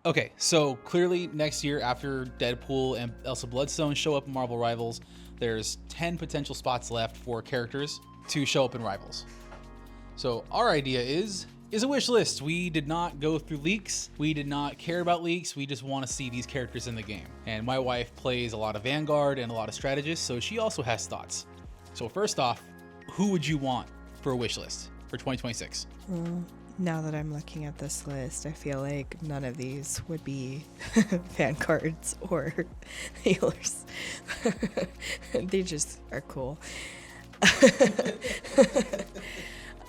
Okay, so clearly next year after Deadpool and Elsa Bloodstone show up in Marvel Rivals, there's 10 potential spots left for characters to show up in Rivals. So our idea is a wish list. We did not go through leaks. We did not care about leaks. We just want to see these characters in the game. And my wife plays a lot of Vanguard and a lot of strategists, so she also has thoughts. So first off, who would you want for a wish list for 2026? Now that I'm looking at this list, I feel like none of these would be Vanguards or healers. They just are cool.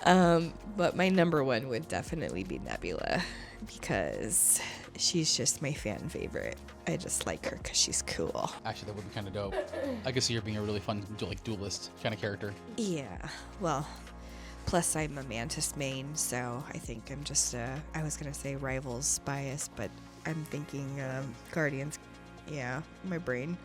But my number one would definitely be Nebula, because she's just my fan favorite. I just like her because she's cool. Actually, that would be kind of dope. I could see her being a really fun, like, duelist kind of character. Yeah, well, plus I'm a Mantis main, so I think I'm just I was gonna say Rivals bias, but I'm thinking Guardians. Yeah, my brain.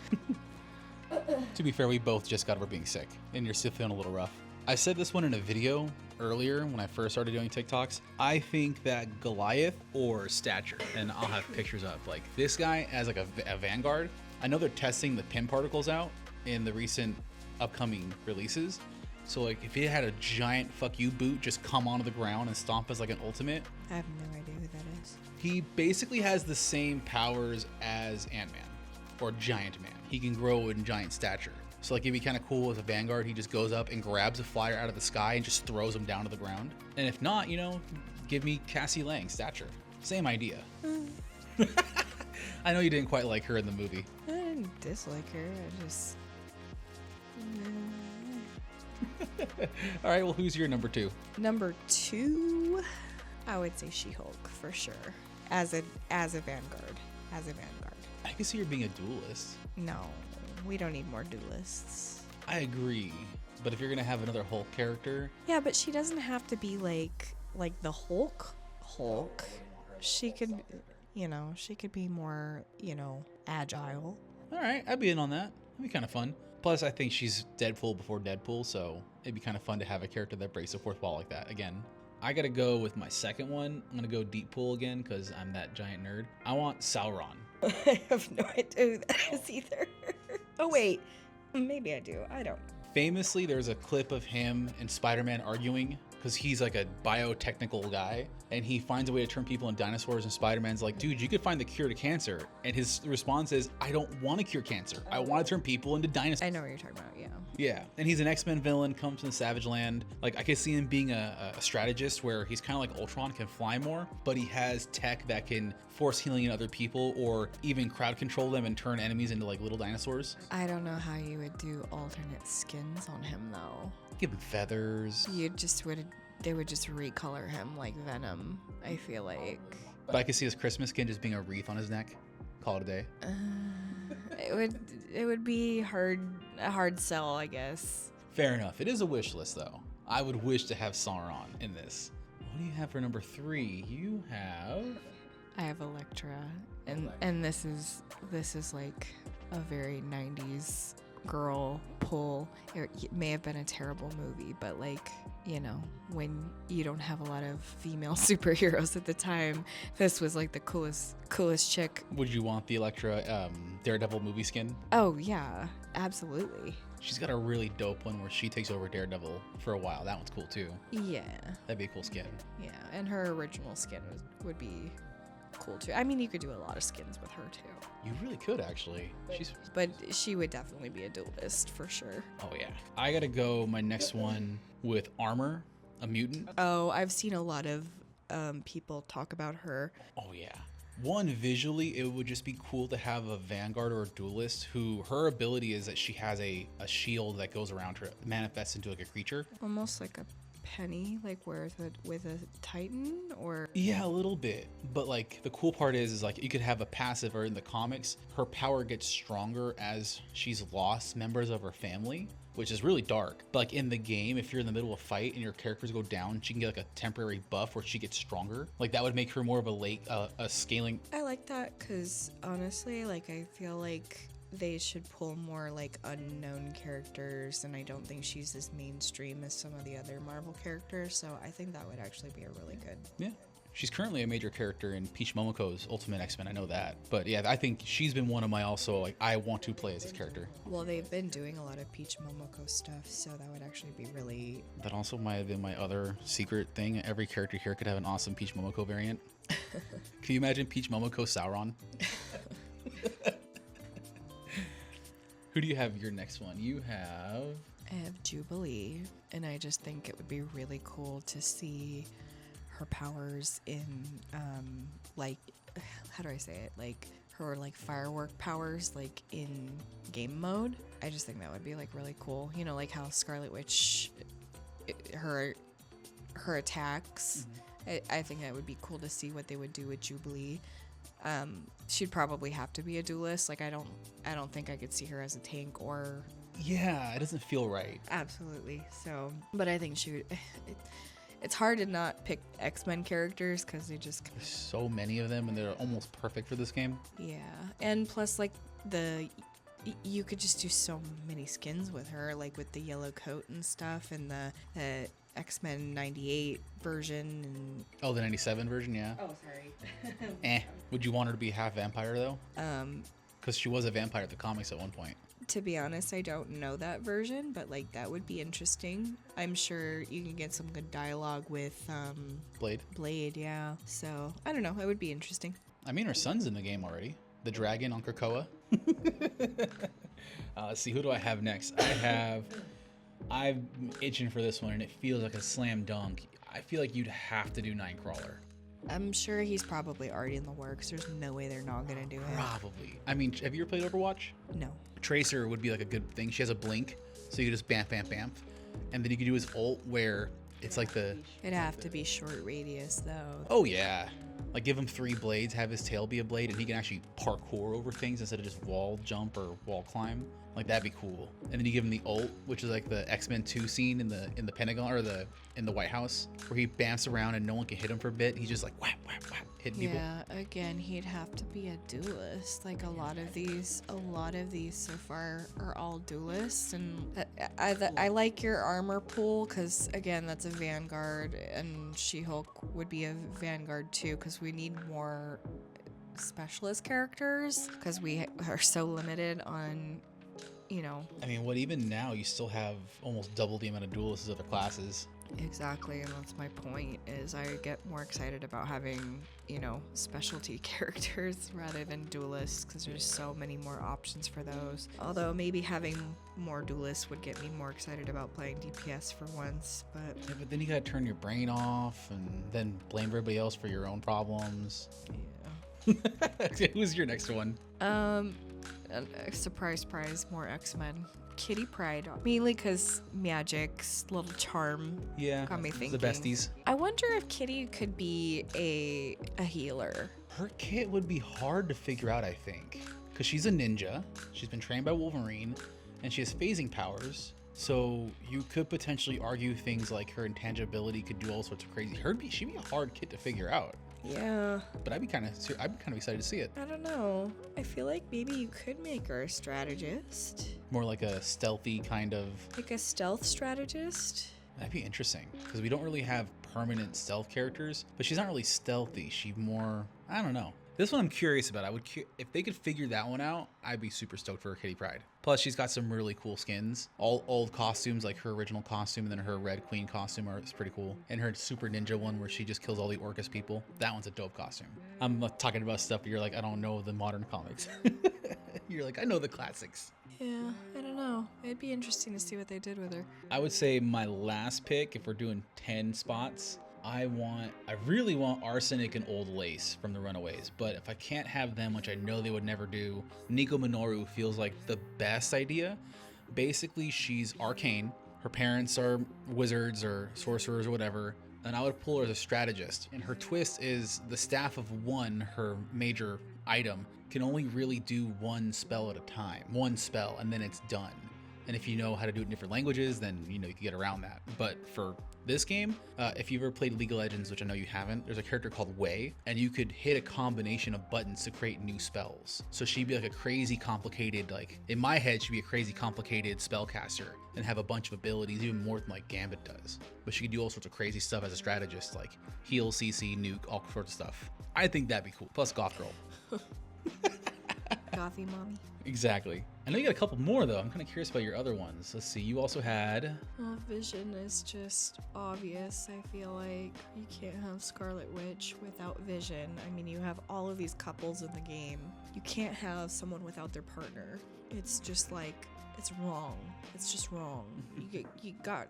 To be fair, we both just got over being sick, and you're still feeling a little rough. I said this one in a video earlier when I first started doing TikToks. I think that Goliath or Stature, and I'll have pictures up, like this guy as like a Vanguard. I know they're testing the pin particles out in the recent upcoming releases. So like if it had a giant fuck you boot just come onto the ground and stomp as like an ultimate. I have no idea who that is. He basically has the same powers as Ant-Man or Giant Man. He can grow in giant stature. So like it'd be kind of cool as a Vanguard, he just goes up and grabs a flyer out of the sky and just throws him down to the ground. And if not, you know, give me Cassie Lang, Stature. Same idea. I know you didn't quite like her in the movie. I didn't dislike her, I just... All right, well, who's your number two? Number two, I would say She-Hulk for sure. As a Vanguard. As a Vanguard. I can see her being a duelist. No, we don't need more duelists. I agree, but if you're gonna have another Hulk character, Yeah, but she doesn't have to be like the Hulk. She could, she could be more, agile. all right, I'd be in on that. That'd be kind of fun. Plus, I think she's Deadpool before Deadpool, so it'd be kind of fun to have a character that breaks the fourth wall like that again. I gotta go with my second one. I'm gonna go Deep Pool again because I'm that giant nerd. I want Sauron. I have no idea who that is either. Oh, wait. Maybe I do. I don't. Famously, there's a clip of him and Spider-Man arguing because he's like a biotechnical guy and he finds a way to turn people into dinosaurs, and Spider-Man's like, dude, you could find the cure to cancer. And his response is, I don't want to cure cancer. I want to turn people into dinosaurs. I know what you're talking about, yeah. Yeah, and he's an X-Men villain, comes from the Savage Land. Like, I could see him being a strategist where he's kind of like Ultron, can fly more, but he has tech that can force healing in other people or even crowd control them and turn enemies into like little dinosaurs. I don't know how you would do alternate skins on him though. Give him feathers. They would just recolor him like Venom, I feel like. But I could see his Christmas skin just being a wreath on his neck. Call it a day. It would be a hard sell, I guess. Fair enough. It is a wish list, though. I would wish to have Sauron in this. What do you have for number three? You have... I have Elektra, and this is like a very 90s girl pull. It may have been a terrible movie, but like, when you don't have a lot of female superheroes at the time, this was like the coolest chick. Would you want the Elektra Daredevil movie skin? Oh yeah, absolutely. She's got a really dope one where she takes over Daredevil for a while. That one's cool too. Yeah. That'd be a cool skin. Yeah, and her original skin would be cool too. I mean, you could do a lot of skins with her too. You really could, actually. But she would definitely be a duelist for sure. Oh yeah. I gotta go my next one with Armor, a mutant. Oh, I've seen a lot of people talk about her. Oh yeah. One, visually, it would just be cool to have a Vanguard or a duelist who her ability is that she has a shield that goes around her, manifests into like a creature. Almost like a Penny, like with a Titan, or... Yeah, a little bit. But like the cool part is like you could have a passive, or in the comics, her power gets stronger as she's lost members of her family, which is really dark. But like in the game, if you're in the middle of a fight and your characters go down, she can get like a temporary buff where she gets stronger. Like that would make her more of a scaling. I like that because honestly, like I feel like they should pull more like unknown characters, and I don't think she's as mainstream as some of the other Marvel characters, so I think that would actually be a really good She's currently a major character in Peach Momoko's Ultimate X-Men. I know that. But yeah, I think she's been one of my also, like, I want to play as this character. Well, they've been doing a lot of Peach Momoko stuff, so that would actually be really... That also might have been my other secret thing. Every character here could have an awesome Peach Momoko variant. Can you imagine Peach Momoko Sauron? Who do you have your next one? You have... I have Jubilee, and I just think it would be really cool to see her powers in, like, how do I say it? Like, her, like, firework powers, like, in game mode. I just think that would be, like, really cool. You know, like how Scarlet Witch, her attacks. I think that would be cool to see what they would do with Jubilee. She'd probably have to be a duelist. Like, I don't think I could see her as a tank or... Yeah, it doesn't feel right. Absolutely. So, but I think she would... It's hard to not pick X-Men characters because they just... There's so many of them, and they're almost perfect for this game. Yeah. And plus, like, you could just do so many skins with her, like with the yellow coat and stuff, and the X-Men 98 version. And... Oh, the 97 version, yeah. Oh, sorry. Would you want her to be half vampire, though? Because she was a vampire at the comics at one point. To be honest, I don't know that version, but, like, that would be interesting. I'm sure you can get some good dialogue with Blade, yeah. So, I don't know. It would be interesting. I mean, her son's in the game already. The dragon on Krakoa. Let's see, who do I have next? I'm itching for this one, and it feels like a slam dunk. I feel like you'd have to do Nightcrawler. I'm sure he's probably already in the works. There's no way they're not gonna do it. Probably. I mean, have you ever played Overwatch? No. Tracer would be like a good thing. She has a blink, so you could just bamf, bamf, bamf. And then you could do his ult where it's like the... It'd have to be short radius, though. Oh, yeah. Like, give him 3 blades, have his tail be a blade, and he can actually parkour over things instead of just wall jump or wall climb. Like, that'd be cool. And then you give him the ult, which is like the X-Men 2 scene in the Pentagon, or in the White House, where he bamps around and no one can hit him for a bit. He's just like, whap, whap, whap, hitting people. Yeah, again, he'd have to be a duelist. Like, a lot of these so far are all duelists. And I like your armor pool, because, again, that's a Vanguard, and She-Hulk would be a Vanguard, too, because we need more specialist characters, because we are so limited on... You know. I mean, even now you still have almost double the amount of duelists as other classes. Exactly, and that's my point, is I get more excited about having, you know, specialty characters rather than duelists, because there's so many more options for those. Although maybe having more duelists would get me more excited about playing DPS for once, but... Yeah, but then you gotta turn your brain off and then blame everybody else for your own problems. Yeah. Who's your next one? Surprise, more X-Men. Kitty Pryde, mainly because Magic's little charm got me thinking. The besties. I wonder if Kitty could be a healer. Her kit would be hard to figure out, I think, because she's a ninja. She's been trained by Wolverine, and she has phasing powers. So you could potentially argue things like her intangibility could do all sorts of crazy. She'd be a hard kit to figure out. Yeah. But I'd be kind of excited to see it. I don't know. I feel like maybe you could make her a strategist. More like a stealthy kind of... Like a stealth strategist? That'd be interesting, because we don't really have permanent stealth characters, but she's not really stealthy. She's more... I don't know. This one I'm curious about. If they could figure that one out, I'd be super stoked for Kitty Pryde. Plus, she's got some really cool skins. All old costumes, like her original costume, and then her Red Queen costume is pretty cool. And her Super Ninja one, where she just kills all the Orcus people. That one's a dope costume. I'm talking about stuff, but you're like, I don't know the modern comics. You're like, I know the classics. Yeah, I don't know. It'd be interesting to see what they did with her. I would say my last pick, if we're doing 10 spots, I really want Arsenic and Old Lace from the Runaways, but if I can't have them, which I know they would never do, Nico Minoru feels like the best idea. Basically, she's arcane. Her parents are wizards or sorcerers or whatever, and I would pull her as a strategist. And her twist is the Staff of One, her major item, can only really do one spell at a time. One spell, and then it's done. And if you know how to do it in different languages, then you can get around that. But for this game, if you've ever played League of Legends, which I know you haven't, there's a character called Wei, and you could hit a combination of buttons to create new spells. So she'd be like a crazy complicated, like in my head, she'd be a crazy complicated spellcaster and have a bunch of abilities, even more than like Gambit does. But she could do all sorts of crazy stuff as a strategist, like heal, CC, nuke, all sorts of stuff. I think that'd be cool. Plus Goth Girl. Gothy mommy. Exactly. I know you got a couple more though. I'm kind of curious about your other ones. Let's see. You also had. Well, Vision is just obvious. I feel like you can't have Scarlet Witch without Vision. I mean, you have all of these couples in the game. You can't have someone without their partner. It's just like, it's wrong. It's just wrong. You got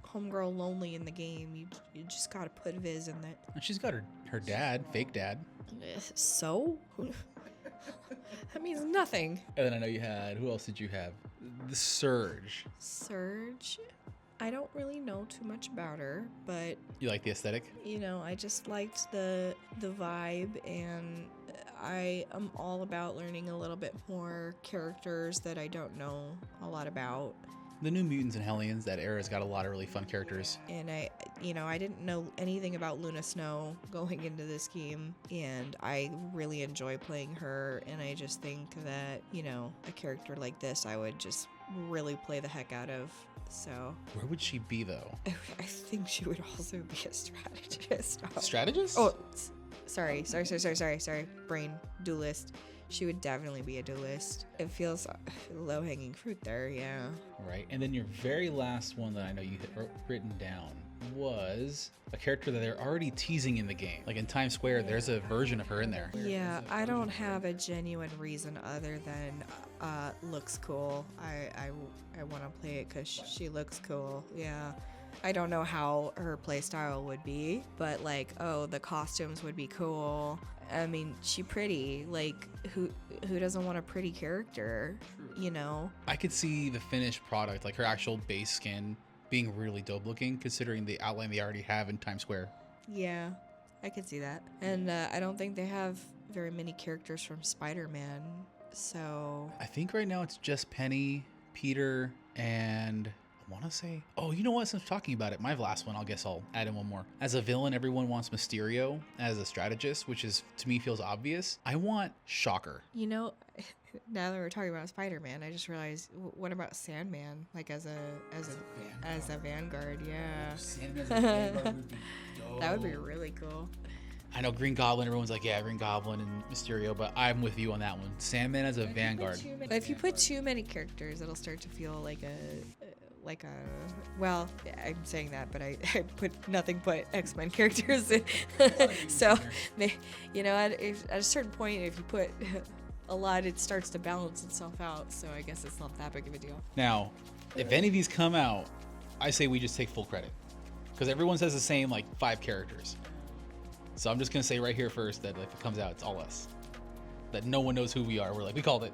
homegirl lonely in the game. You just gotta put Viz in that. And she's got her dad, fake dad. So? That means nothing. And then I know you had, who else did you have? The Surge. Surge? I don't really know too much about her, but You like the aesthetic? I just liked the vibe, and I am all about learning a little bit more characters that I don't know a lot about. The New Mutants and Hellions, that era's got a lot of really fun characters. And I didn't know anything about Luna Snow going into this game, and I really enjoy playing her, and I just think that, a character like this I would just really play the heck out of. So Where would she be though? I think she would also be a strategist. Strategist? Oh, sorry. Brain. Duelist. She would definitely be a duelist. It feels low-hanging fruit there, yeah. Right. And then your very last one that I know you had written down was a character that they're already teasing in the game. Like in Times Square, there's a version of her in there. Yeah, I don't have a genuine reason other than looks cool. I want to play it because she looks cool, yeah. I don't know how her playstyle would be, but the costumes would be cool. I mean, she pretty. Like, who doesn't want a pretty character, I could see the finished product, like her actual base skin, being really dope looking, considering the outline they already have in Times Square. Yeah, I could see that. And I don't think they have very many characters from Spider-Man, so... I think right now it's just Penny, Peter, and... I want to say, you know what, since I'm talking about it, my last one, I guess I'll add in one more. As a villain, everyone wants Mysterio. As a strategist, which is, to me, feels obvious, I want Shocker. Now that we're talking about Spider-Man, I just realized, what about Sandman? Like as a Vanguard, yeah. Sandman as a Vanguard would be dope. That would be really cool. I know Green Goblin, everyone's like, yeah, Green Goblin and Mysterio, but I'm with you on that one. Sandman as a Vanguard. If you put too many characters, it'll start to feel like well, I'm saying that, but I put nothing but X-Men characters in. So, at a certain point, if you put a lot, it starts to balance itself out. So I guess it's not that big of a deal. Now, if any of these come out, I say we just take full credit. Because everyone says the same, 5 characters. So I'm just going to say right here first that if it comes out, it's all us. That no one knows who we are. We're like, we called it.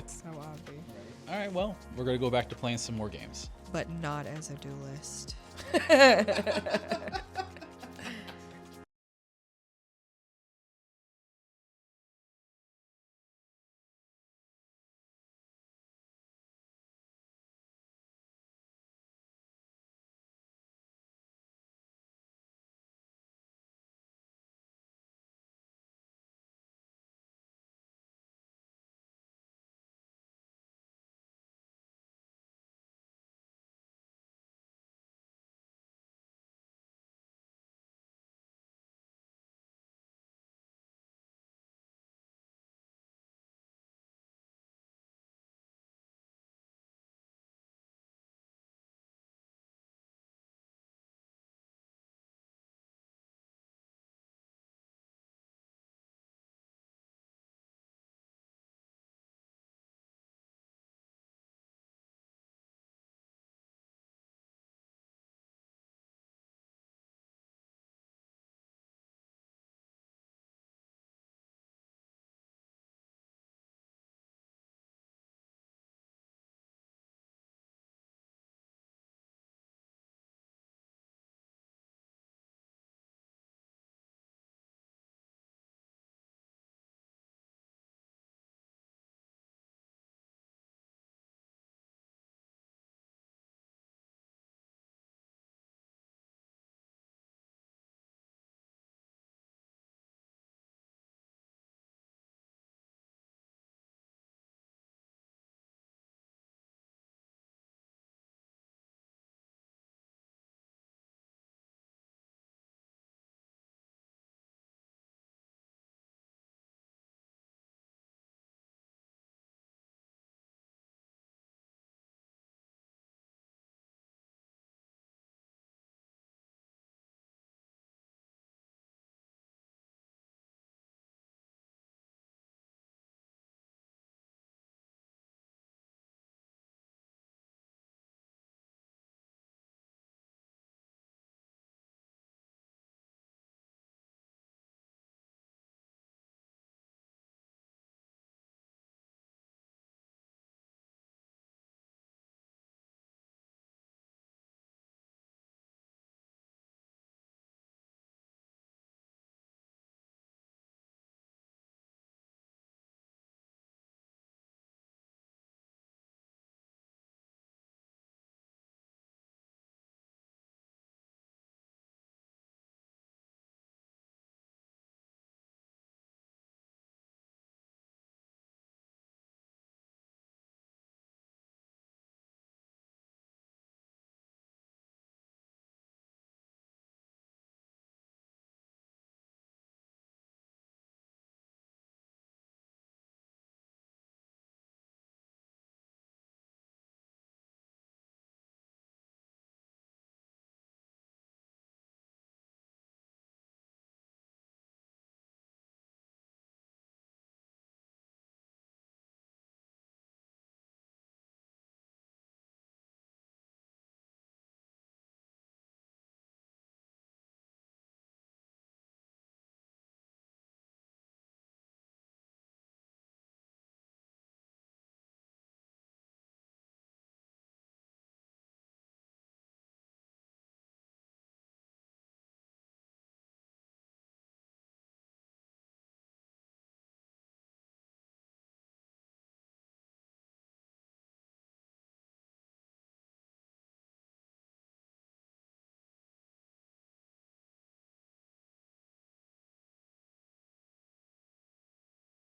So obvious. All right, well, we're going to go back to playing some more games. But not as a duelist.